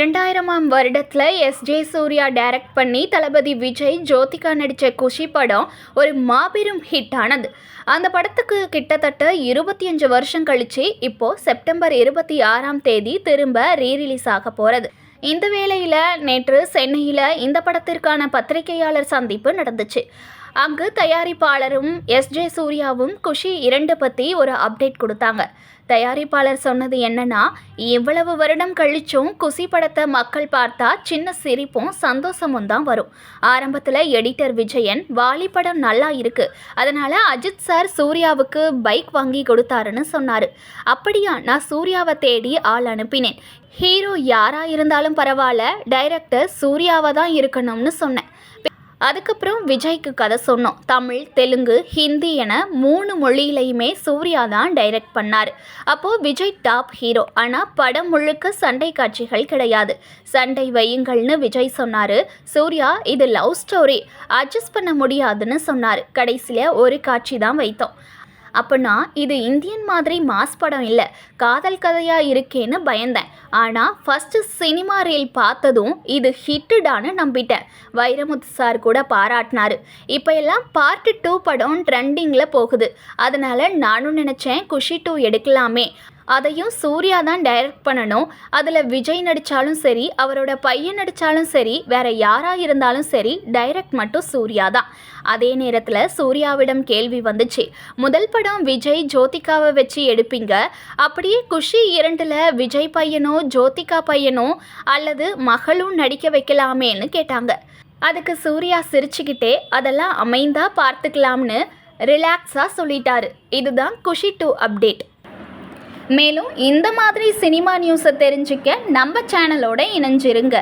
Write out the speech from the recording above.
2000ஆம் வருடத்தில் S J. Surya direct பண்ணி தளபதி விஜய் ஜோதிகா நடித்த குஷி படம் ஒரு மாபெரும் ஹிட் ஆனது. அந்த படத்துக்கு கிட்டத்தட்ட 25 வருஷம் கழிச்சு இப்போ செப்டம்பர் 26ஆம் தேதி திரும்ப ரீரிலீஸ் ஆக போகிறது. இந்த வேளையில் நேற்று சென்னையில் இந்த படத்திற்கான பத்திரிகையாளர் சந்திப்பு நடந்துச்சு. அங்கு தயாரிப்பாளரும் எஸ்.ஜே. சூர்யாவும் குஷி 2 பற்றி ஒரு அப்டேட் கொடுத்தாங்க. தயாரிப்பாளர் சொன்னது என்னன்னா, இவ்வளவு வருடம் கழிச்சும் குஷி படத்தை மக்கள் பார்த்தா சின்ன சிரிப்பும் சந்தோஷமும் தான் வரும். ஆரம்பத்தில் எடிட்டர் விஜயன் வாலி படம் நல்லா இருக்கு, அதனால அஜித் சார் சூர்யாவுக்கு பைக் வாங்கி கொடுத்தாருன்னு சொன்னார். அப்படியா, நான் சூர்யாவை தேடி ஆள் அனுப்பினேன். ஹீரோ யாரா இருந்தாலும் பரவாயில்ல, டைரக்டர் சூர்யாவை தான் இருக்கணும்னு சொன்னேன். அதுக்கப்புறம் விஜய்க்கு கதை சொன்னோம். தமிழ், தெலுங்கு, ஹிந்தி என 3 மொழியிலையுமே சூர்யா தான் டைரக்ட் பண்ணார். அப்போது விஜய் டாப் ஹீரோ, ஆனால் படம் முழுக்க சண்டை காட்சிகள் கிடையாது. சண்டை வையுங்கள்னு விஜய் சொன்னார். சூர்யா இது லவ் ஸ்டோரி, அட்ஜஸ்ட் பண்ண முடியாதுன்னு சொன்னார். கடைசியில் ஒரு காட்சி தான் வைத்தோம். அப்போனா இது இந்தியன் மாதிரி மாஸ் படம் இல்லை, காதல் கதையாக இருக்கேன்னு பயந்தேன். ஆனால் ஃபஸ்ட்டு சினிமா ரீல் பார்த்ததும் இது ஹிட்டுடான்னு நம்பிட்டேன். வைரமுத்து சார் கூட பாராட்டினார். இப்போ எல்லாம் பார்ட் 2 படம் ட்ரெண்டிங்கில் போகுது. அதனால் நானும் நினச்சேன் குஷி 2 எடுக்கலாமே. அதையும் சூர்யா தான் டைரக்ட் பண்ணணும். அதில் விஜய் நடித்தாலும் சரி, அவரோட பையன் நடித்தாலும் சரி, வேறு யாராக இருந்தாலும் சரி, டைரக்ட் மட்டும் சூர்யா தான். அதே நேரத்தில் சூர்யாவிடம் கேள்வி வந்துச்சு, முதல் படம் விஜய் ஜோதிகாவை வச்சு எடுப்பீங்க, அப்படியே குஷி 2ல் விஜய் பையனோ ஜோதிகா பையனோ அல்லது மகளும் நடிக்க வைக்கலாமேன்னு கேட்டாங்க. அதுக்கு சூர்யா சிரிச்சுக்கிட்டே அதெல்லாம் அமைந்தா பார்த்துக்கலாம்னு ரிலாக்ஸாக சொல்லிட்டாரு. இதுதான் குஷி 2 அப்டேட். மேலும் இந்த மாதிரி சினிமா நியூஸை தெரிஞ்சுக்க நம்ம சேனலோட இணைஞ்சிருங்க.